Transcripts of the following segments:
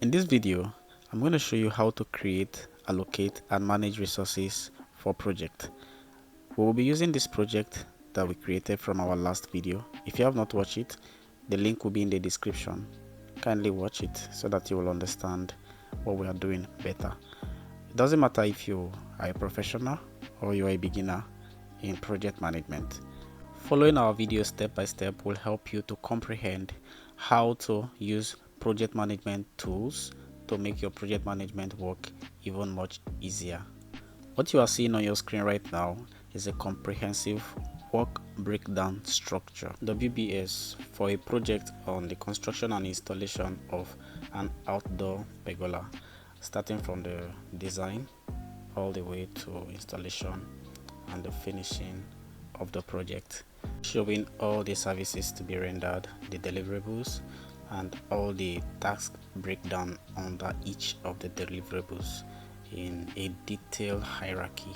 In this video, I'm going to show you how to create, allocate, and manage resources for project. We will be using this project that we created from our last video. If you have not watched it, the link will be in the description. Kindly watch it so that you will understand what we are doing better. It doesn't matter if you are a professional or you are a beginner in project management. Following our video step by step will help you to comprehend how to use project management tools to make your project management work even much easier. What you are seeing on your screen right now is a comprehensive work breakdown structure, WBS, for a project on the construction and installation of an outdoor pergola, starting from the design all the way to installation and the finishing of the project, showing all the services to be rendered, the deliverables, and all the task breakdown under each of the deliverables in a detailed hierarchy.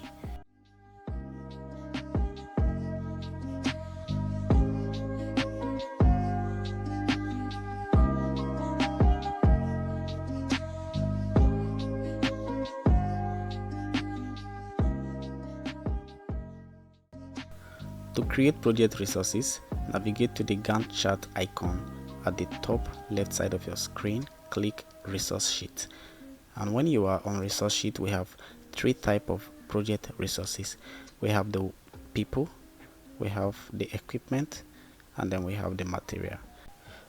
To create project resources, navigate to the Gantt chart icon at the top left side of your screen. Click Resource Sheet. And when you are on Resource Sheet, we have three types of project resources. We have the people, we have the equipment, and then we have the material.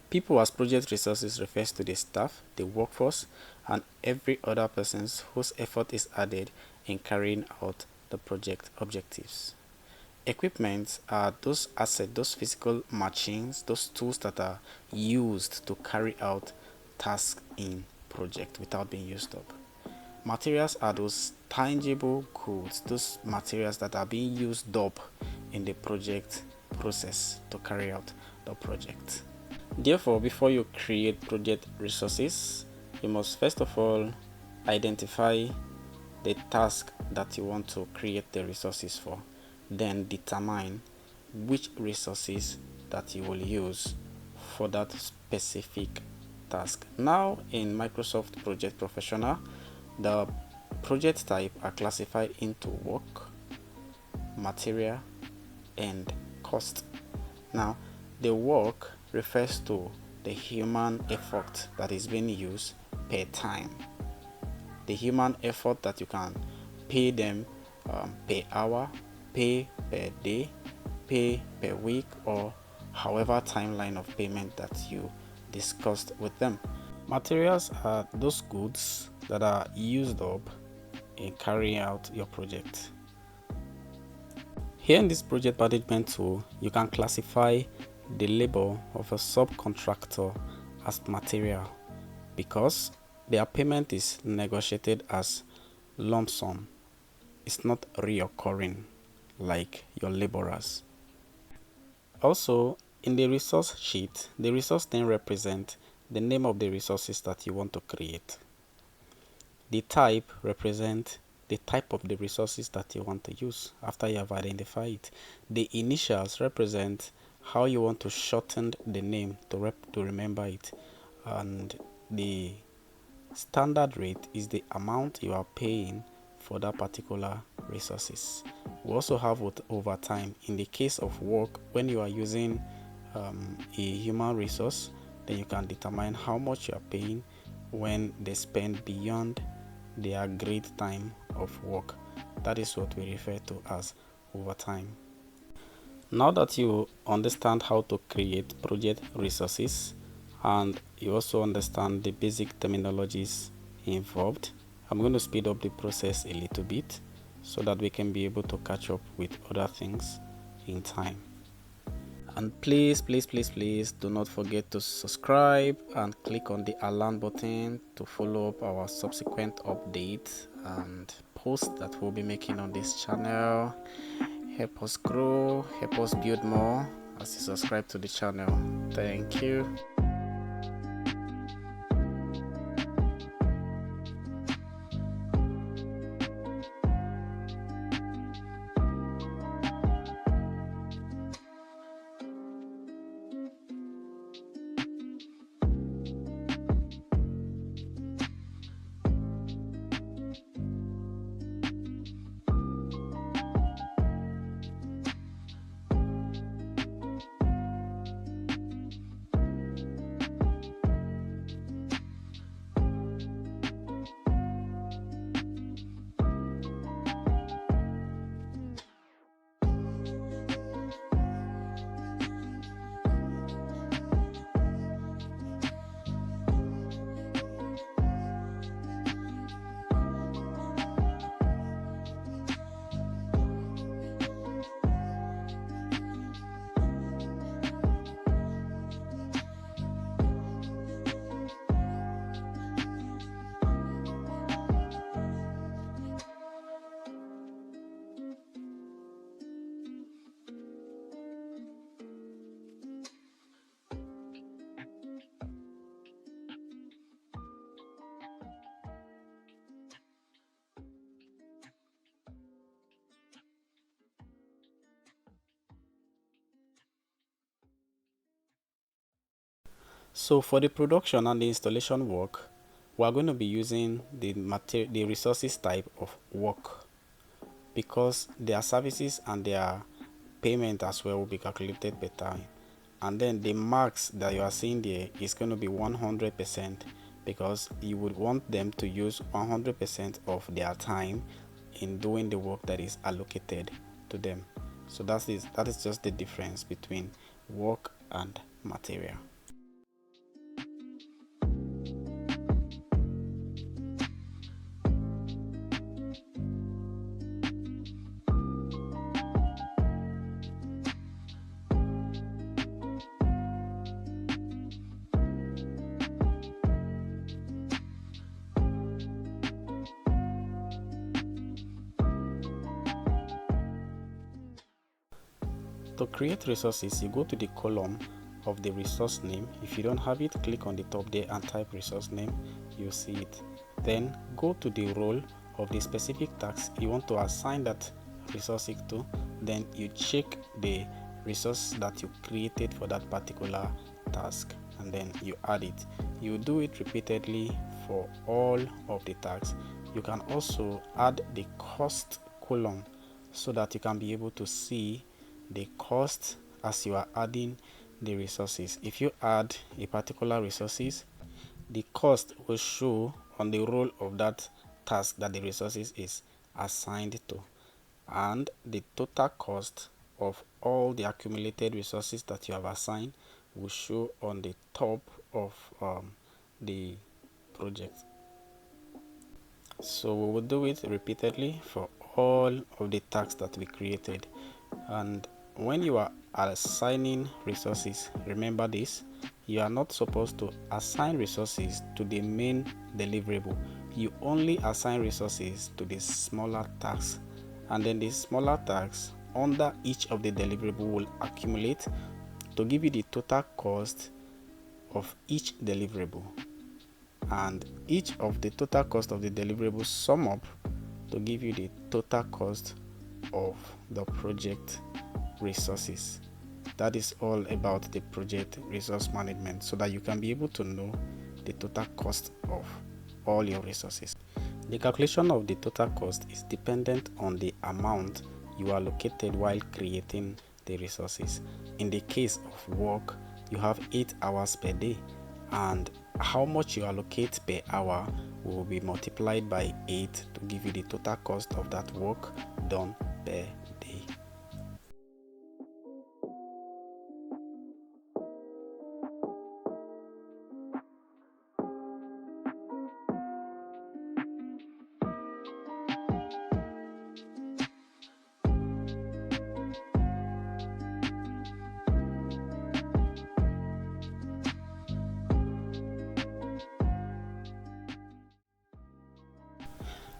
People as project resources refers to the staff, the workforce, and every other person whose effort is added in carrying out the project objectives. Equipment are those assets, those physical machines, those tools that are used to carry out tasks in project without being used up. Materials are those tangible goods, those materials that are being used up in the project process to carry out the project. Therefore, before you create project resources, you must first of all identify the task that you want to create the resources for. Then determine which resources that you will use for that specific task. Now in Microsoft Project Professional, the project type are classified into work, material, and cost. Now the work refers to the human effort that is being used per time, the human effort that you can pay them per hour, pay per day, pay per week, or however timeline of payment that you discussed with them. Materials are those goods that are used up in carrying out your project. Here in this project management tool, you can classify the labor of a subcontractor as material because their payment is negotiated as lump sum. It's not reoccurring like your laborers. Also, in the resource sheet, the resource name represents the name of the resources that you want to create. The type represents the type of the resources that you want to use after you have identified it. The initials represent how you want to shorten the name to remember it. And the standard rate is the amount you are paying for that particular resources. We also have overtime. In the case of work, when you are using a human resource, then you can determine how much you are paying when they spend beyond the agreed time of work. That is what we refer to as overtime. Now that you understand how to create project resources and you also understand the basic terminologies involved, I'm going to speed up the process a little bit so that we can be able to catch up with other things in time. And please do not forget to subscribe and click on the alarm button to follow up our subsequent updates and posts that we'll be making on this channel. Help us grow, help us build more as you subscribe to the channel. Thank you. So for the production and the installation work, we are going to be using the resources type of work, because their services and their payment as well will be calculated per time. And then the marks that you are seeing there is going to be 100%, because you would want them to use 100% of their time in doing the work that is allocated to them. So that is just the difference between work and material. To create resources, you go to the column of the resource name. If you don't have it, click on the top there and type resource name. You'll see it. Then go to the role of the specific task you want to assign that resource to. Then you check the resource that you created for that particular task, and then you add it. You do it repeatedly for all of the tasks. You can also add the cost column so that you can be able to see the cost as you are adding the resources. If you add a particular resources, the cost will show on the role of that task that the resources is assigned to, and the total cost of all the accumulated resources that you have assigned will show on the top of the project. So we will do it repeatedly for all of the tasks that we created. And when you are assigning resources, remember this: you are not supposed to assign resources to the main deliverable. You only assign resources to the smaller tasks, and then the smaller tasks under each of the deliverable will accumulate to give you the total cost of each deliverable, and each of the total cost of the deliverable sum up to give you the total cost of the project resources. That is all about the project resource management, so that you can be able to know the total cost of all your resources. The calculation of the total cost is dependent on the amount you allocated while creating the resources. In the case of work, you have 8 hours per day, and how much you allocate per hour will be multiplied by 8 to give you the total cost of that work done per day.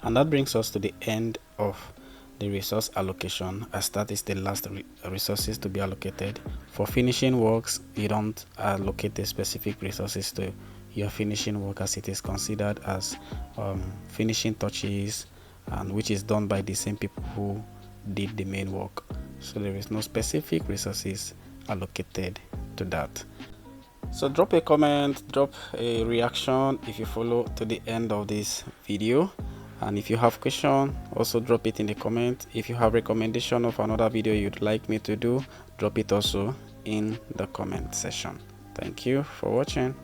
And that brings us to the end of the resource allocation, as that is the last resources to be allocated. For finishing works, you don't allocate the specific resources to your finishing work, as it is considered as finishing touches, and which is done by the same people who did the main work. So there is no specific resources allocated to that. So drop a comment, drop a reaction if you follow to the end of this video. And if you have question, also drop it in the comment. If you have recommendation of another video you'd like me to do, drop it also in the comment section. Thank you for watching.